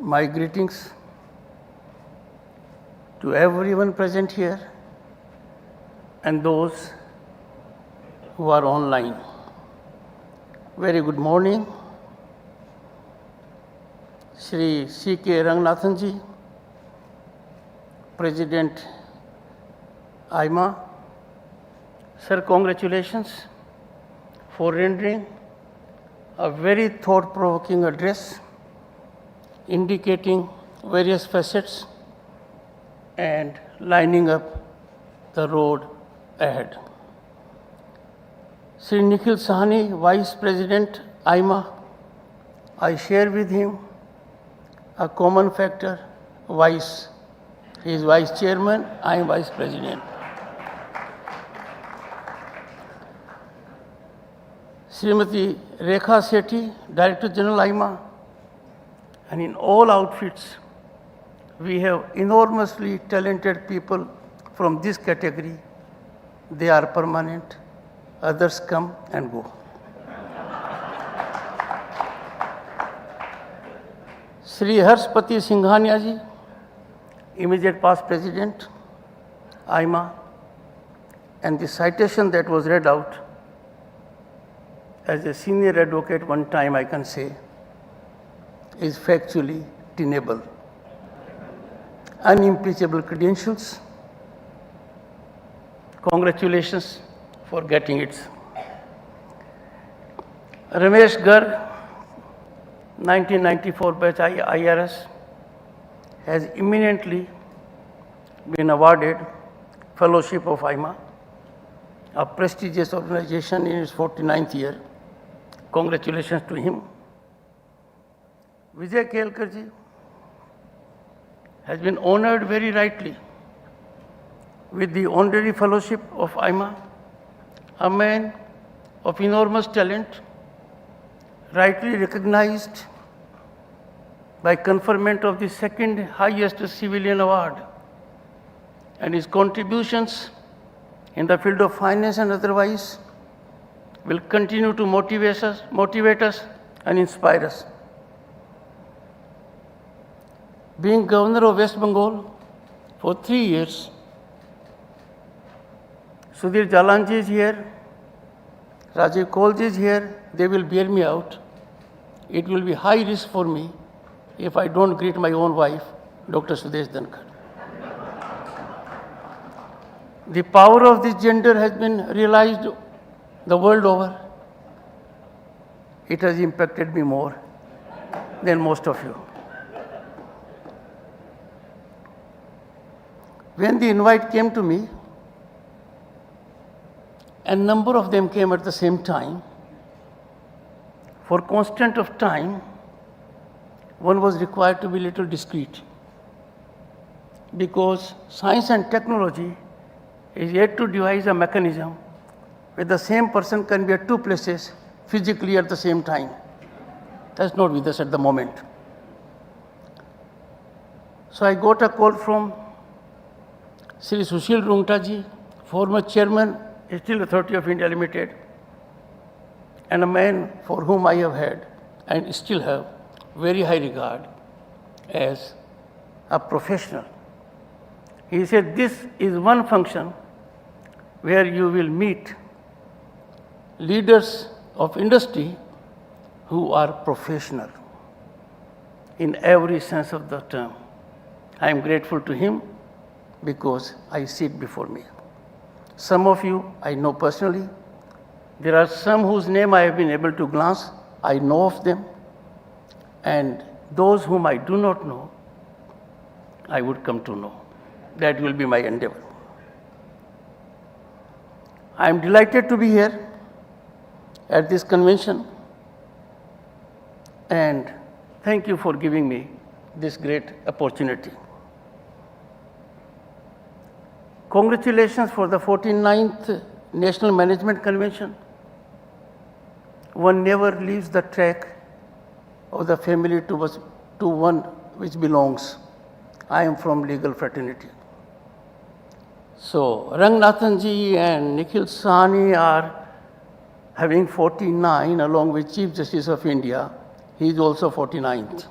My greetings to everyone present here and those who are online. Very good morning. Shri C.K. Ranganathan ji, President AIMA. Sir, congratulations for rendering a very thought-provoking address indicating various facets and lining up the road ahead. Sri Nikhil Sahni, Vice President AIMA, I share with him a common factor, vice. He is Vice Chairman, I am Vice President. Srimati Rekha Sethi, Director General AIMA, and in all outfits, we have enormously talented people from this category. They are permanent, others come and go. Sri Harshpati Singhania ji, immediate past President, AIMA, and the citation that was read out, as a senior advocate one time I can say, is factually tenable. Unimpeachable credentials. Congratulations for getting it. Ramesh Garg, 1994 batch IRS, has eminently been awarded Fellowship of AIMA, a prestigious organization in its 49th year. Congratulations to him. Vijay Kelkar ji has been honored very rightly with the honorary fellowship of AIMA, a man of enormous talent, rightly recognized by conferment of the second highest civilian award, and his contributions in the field of finance and otherwise will continue to motivate us and inspire us. Being Governor of West Bengal for 3 years, Sudhir Jalanji is here, Rajiv Kaulji is here, they will bear me out. It will be high risk for me if I don't greet my own wife, Dr. Sudesh Dhankhar. The power of this gender has been realized the world over. It has impacted me more than most of you. When the invite came to me, a number of them came at the same time. For constraint of time, one was required to be a little discreet, because science and technology is yet to devise a mechanism where the same person can be at two places physically at the same time. That's not with us at the moment. So I got a call from Sri Sushil Rungta ji, former chairman, Steel Authority of India Limited, and a man for whom I have had and still have very high regard as a professional. He said, this is one function where you will meet leaders of industry who are professional in every sense of the term. I am grateful to him because I see it before me. Some of you I know personally. There are some whose name I have been able to glance. I know of them. And those whom I do not know, I would come to know. That will be my endeavor. I am delighted to be here at this convention, and thank you for giving me this great opportunity. Congratulations for the 49th National Management Convention. One never leaves the track of the family to one which belongs. I am from legal fraternity. So Ranganathan ji and Nikhil Sahni are having 49 along with Chief Justice of India. He is also 49th.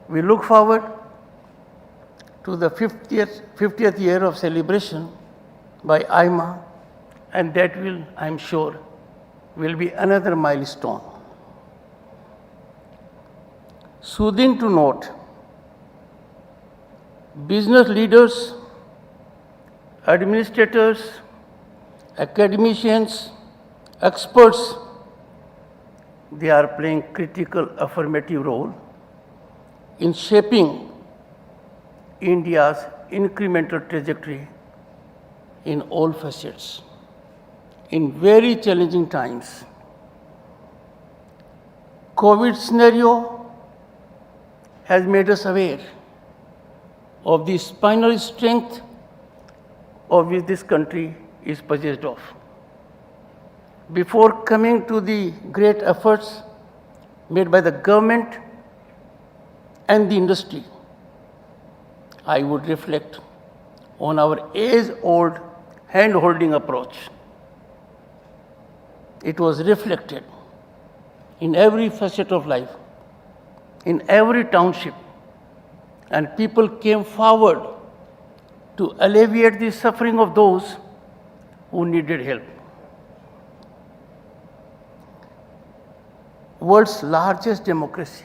We look forward to the 50th year of celebration by AIMA, and that will, I'm sure, will be another milestone. Soothing to note, business leaders, administrators, academicians, experts, they are playing critical affirmative role in shaping India's incremental trajectory in all facets. In very challenging times, COVID scenario has made us aware of the spinal strength of which this country is possessed of. Before coming to the great efforts made by the government and the industry, I would reflect on our age-old hand-holding approach. It was reflected in every facet of life, in every township, and people came forward to alleviate the suffering of those who needed help. World's largest democracy,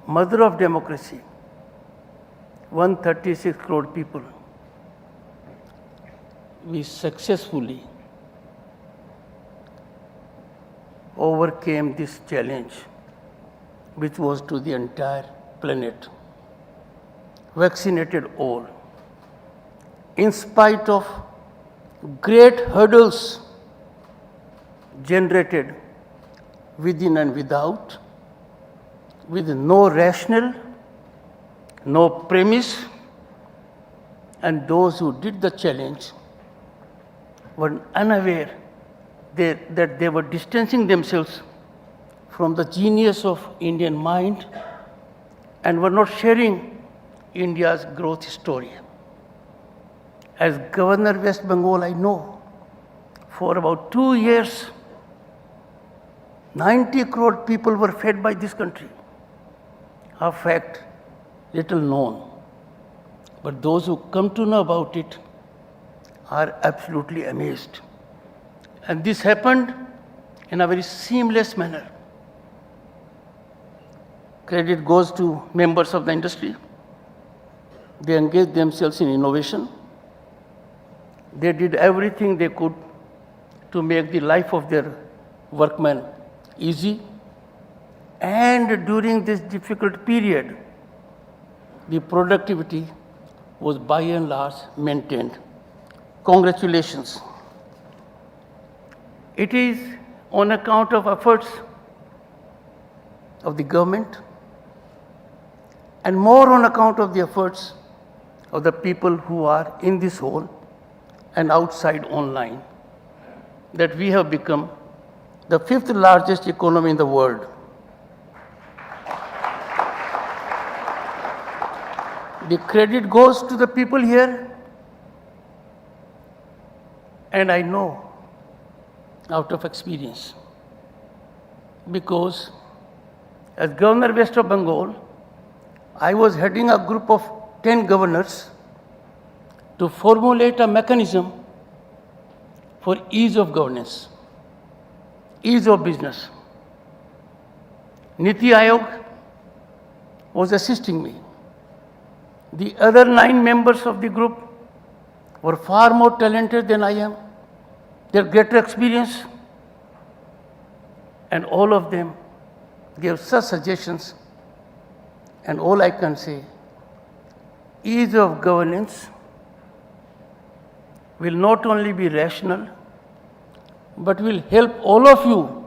mother of democracy, 136 crore people, we successfully overcame this challenge, which was to the entire planet. Vaccinated all. In spite of great hurdles generated within and without, with no rationale, no premise, and those who did the challenge were unaware that they were distancing themselves from the genius of Indian mind and were not sharing India's growth story. As Governor West Bengal, I know, for about 2 years, 90 crore people were fed by this country. A fact little known. But those who come to know about it are absolutely amazed. And this happened in a very seamless manner. Credit goes to members of the industry. They engaged themselves in innovation. They did everything they could to make the life of their workmen easy. And during this difficult period, the productivity was by and large maintained. Congratulations. It is on account of efforts of the government and more on account of the efforts of the people who are in this hall and outside online that we have become the 5th largest economy in the world. The credit goes to the people here, and I know out of experience, because as Governor West of Bengal, I was heading a group of 10 governors to formulate a mechanism for ease of governance, ease of business. Niti Aayog was assisting me. The other 9 members of the group were far more talented than I am. They had greater experience, and all of them gave such suggestions. And all I can say, ease of governance will not only be rational, but will help all of you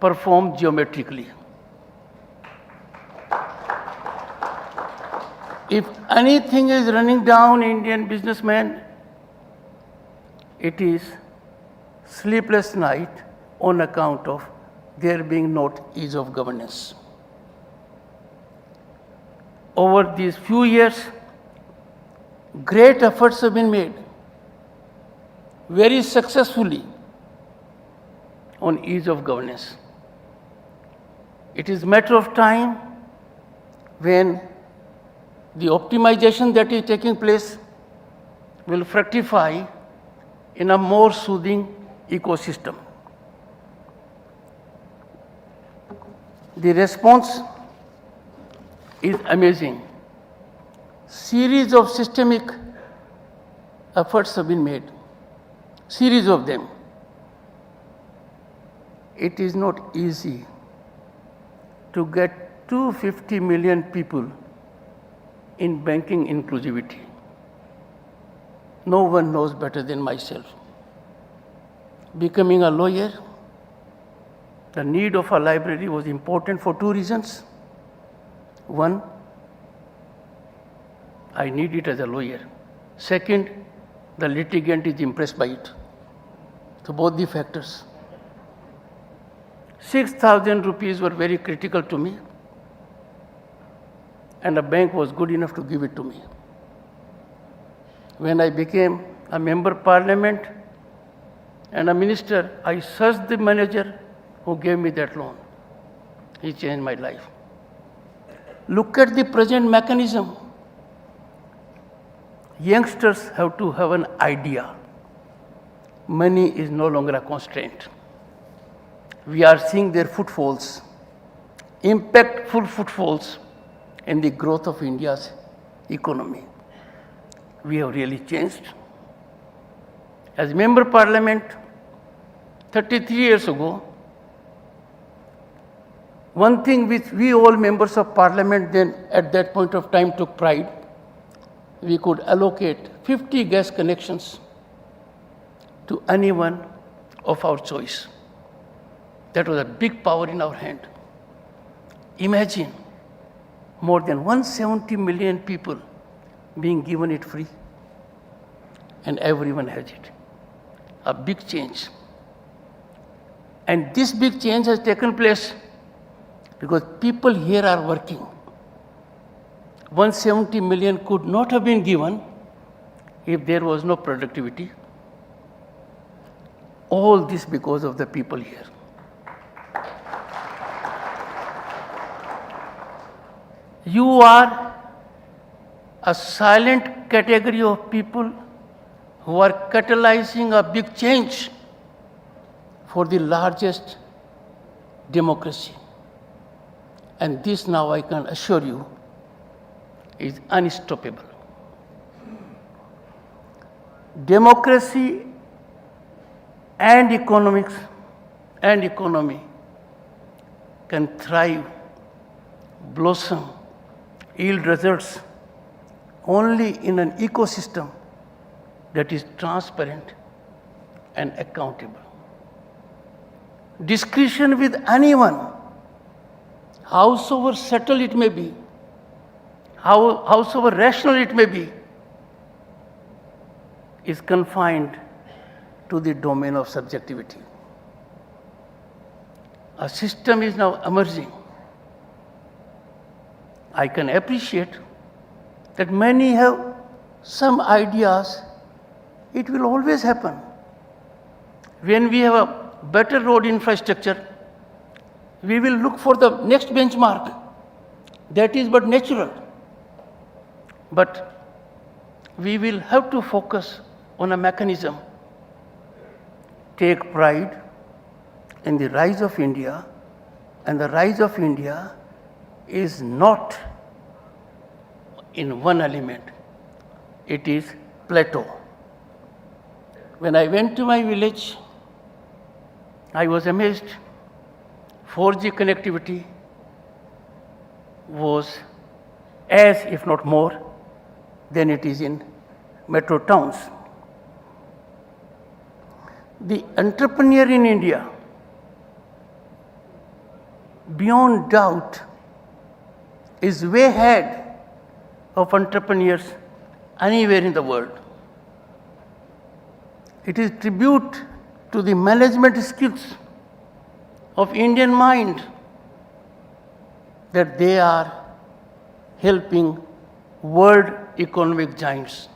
perform geometrically. If anything is running down Indian businessmen, it is sleepless night on account of there being not ease of governance. Over these few years, great efforts have been made very successfully on ease of governance. It is a matter of time when the optimization that is taking place will fructify in a more soothing ecosystem. The response is amazing. Series of systemic efforts have been made, series of them. It is not easy to get 250 million people in banking inclusivity. No one knows better than myself. Becoming a lawyer, the need of a library was important for two reasons. One, I need it as a lawyer. Second, the litigant is impressed by it. So both the factors. 6,000 rupees were very critical to me, and the bank was good enough to give it to me. When I became a member of parliament and a minister, I searched the manager who gave me that loan. He changed my life. Look at the present mechanism. Youngsters have to have an idea. Money is no longer a constraint. We are seeing their footfalls, impactful footfalls in the growth of India's economy. We have really changed. As member of parliament, 33 years ago, one thing which we all members of parliament then at that point of time took pride, we could allocate 50 gas connections to anyone of our choice. That was a big power in our hand. Imagine more than 170 million people being given it free, and everyone has it. A big change. And this big change has taken place because people here are working. 170 million could not have been given if there was no productivity. All this because of the people here. You are a silent category of people who are catalyzing a big change for the largest democracy. And this now I can assure you is unstoppable. Democracy and economics and economy can thrive, blossom, yield results only in an ecosystem that is transparent and accountable. Discussion with anyone, howsoever subtle it may be, howsoever rational it may be, is confined to the domain of subjectivity. A system is now emerging. I can appreciate that many have some ideas. It will always happen. When we have a better road infrastructure, we will look for the next benchmark. That is but natural. But we will have to focus on a mechanism. Take pride in the rise of India, and the rise of India is not in one element. It is plateau. When I went to my village, I was amazed. 4G connectivity was as, if not more, than it is in metro towns. The entrepreneur in India, beyond doubt, is way ahead of entrepreneurs anywhere in the world. It is tribute to the management skills of Indian mind that they are helping world economic giants.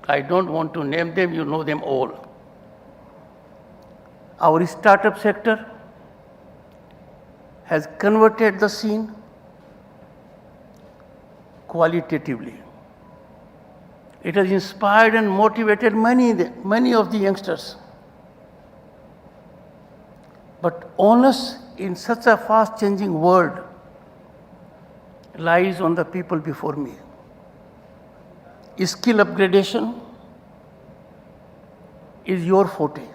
I don't want to name them, you know them all. Our startup sector has converted the scene. qualitatively. It has inspired and motivated many of the youngsters. But onus in such a fast-changing world lies on the people before me. Skill upgradation is your forte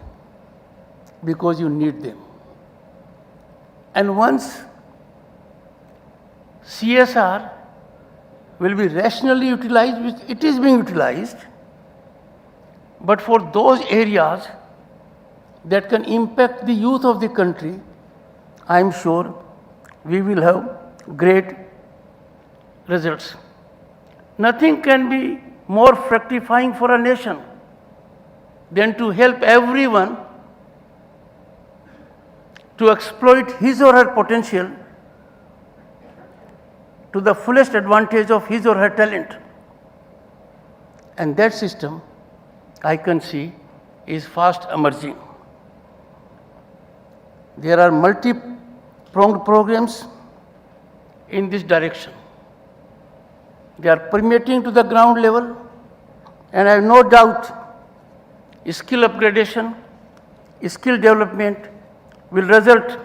because you need them. And once CSR will be rationally utilized, which it is being utilized, but for those areas that can impact the youth of the country, I am sure we will have great results. Nothing can be more fructifying for a nation than to help everyone to exploit his or her potential to the fullest advantage of his or her talent. And that system, I can see, is fast emerging. There are multi-pronged programs in this direction. They are permeating to the ground level, and I have no doubt skill upgradation, skill development will result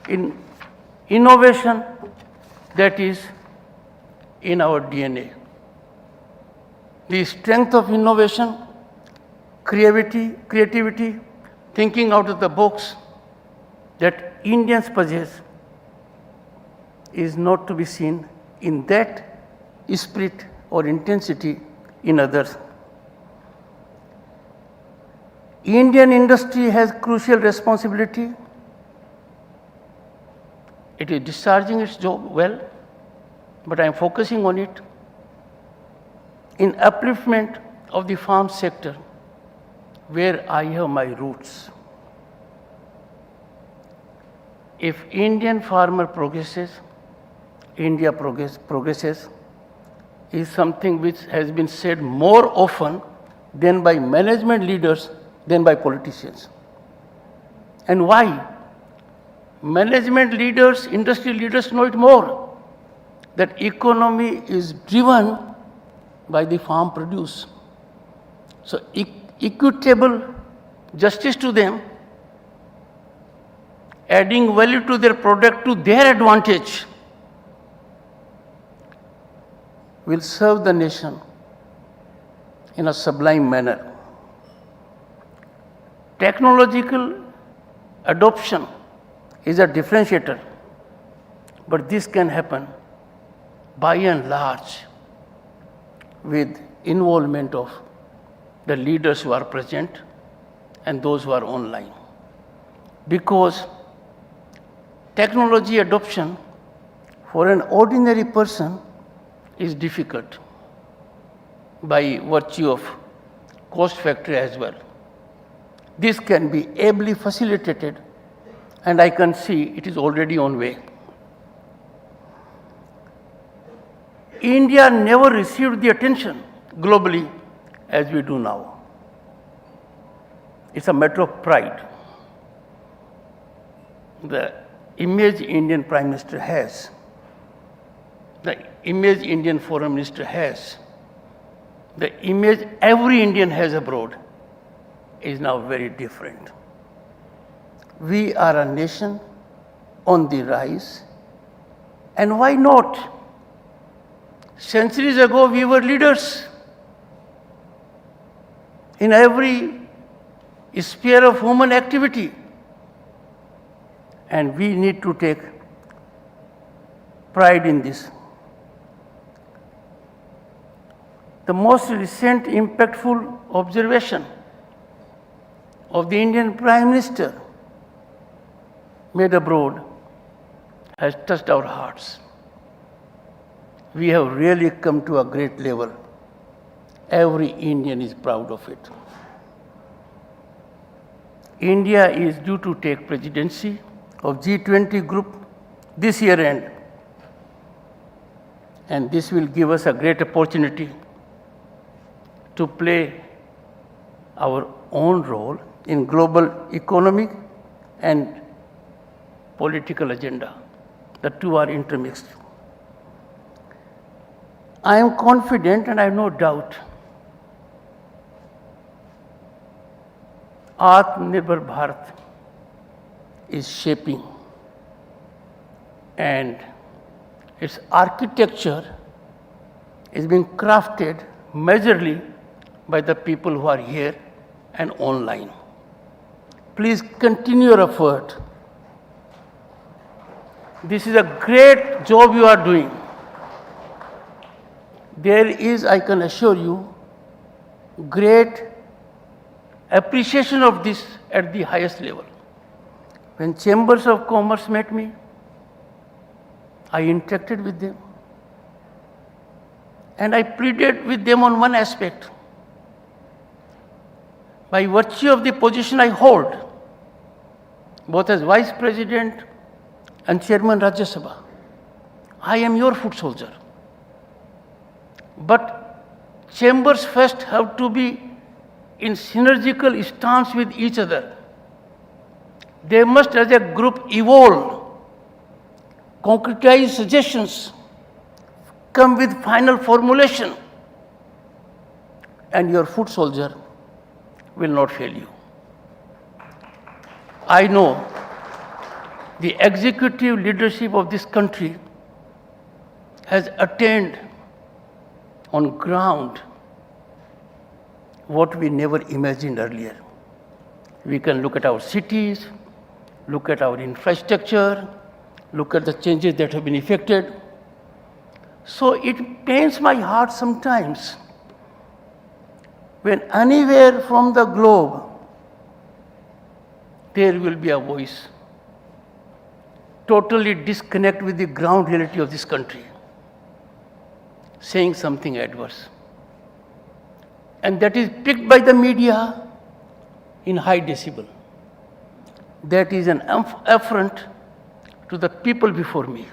in innovation that is in our DNA. The strength of innovation, creativity, thinking out of the box that Indians possess is not to be seen in that spirit or intensity in others. Indian industry has crucial responsibility. It is discharging its job well, but I am focusing on it in upliftment of the farm sector where I have my roots. If Indian farmer progresses, India progresses is something which has been said more often than by management leaders than by politicians. And why? Management leaders, industry leaders know it more, that economy is driven by the farm produce. So equitable justice to them, adding value to their product to their advantage, will serve the nation in a sublime manner. Technological adoption is a differentiator, but this can happen by and large with involvement of the leaders who are present and those who are online. Because technology adoption for an ordinary person is difficult by virtue of cost factor as well. This can be ably facilitated, and I can see it is already on way. India never received the attention globally as we do now. It's a matter of pride. The image Indian Prime Minister has, the image Indian Foreign Minister has, the image every Indian has abroad is now very different. We are a nation on the rise, and why not? Centuries ago, we were leaders in every sphere of human activity, and we need to take pride in this. The most recent impactful observation of the Indian Prime Minister made abroad has touched our hearts. We have really come to a great level. Every Indian is proud of it. India is due to take presidency of G20 group this year end, and this will give us a great opportunity to play our own role in global economic and political agenda. The two are intermixed. I am confident and I have no doubt Atmanirbhar Bharat is shaping and its architecture is being crafted majorly by the people who are here and online. Please continue your effort. This is a great job you are doing. There is, I can assure you, great appreciation of this at the highest level. When Chambers of Commerce met me, I interacted with them. And I pleaded with them on one aspect. By virtue of the position I hold, both as Vice President and Chairman Rajya Sabha, I am your foot soldier. But chambers first have to be in synergical stance with each other. They must as a group evolve, concretize suggestions, come with final formulation, and your foot soldier will not fail you. I know the executive leadership of this country has attained on ground what we never imagined earlier. We can look at our cities, look at our infrastructure, look at the changes that have been effected. So it pains my heart sometimes when anywhere from the globe there will be a voice totally disconnect with the ground reality of this country, saying something adverse. And that is picked by the media in high decibel. That is an affront to the people before me.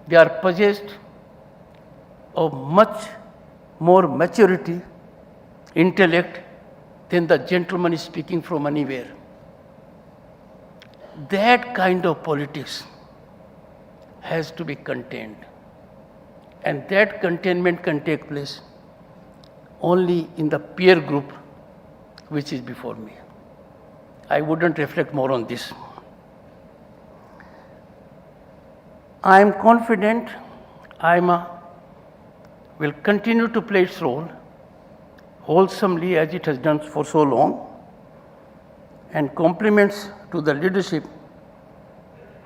They are possessed of much more maturity, intellect than the gentleman is speaking from anywhere. That kind of politics has to be contained. And that containment can take place only in the peer group which is before me. I wouldn't reflect more on this. I am confident AIMA will continue to play its role wholesomely as it has done for so long, and compliments to the leadership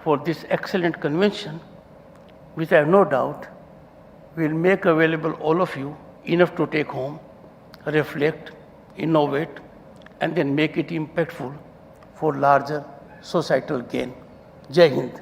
for this excellent convention, which I have no doubt will make available all of you enough to take home, reflect, innovate, and then make it impactful for larger societal gain. Jai Hind.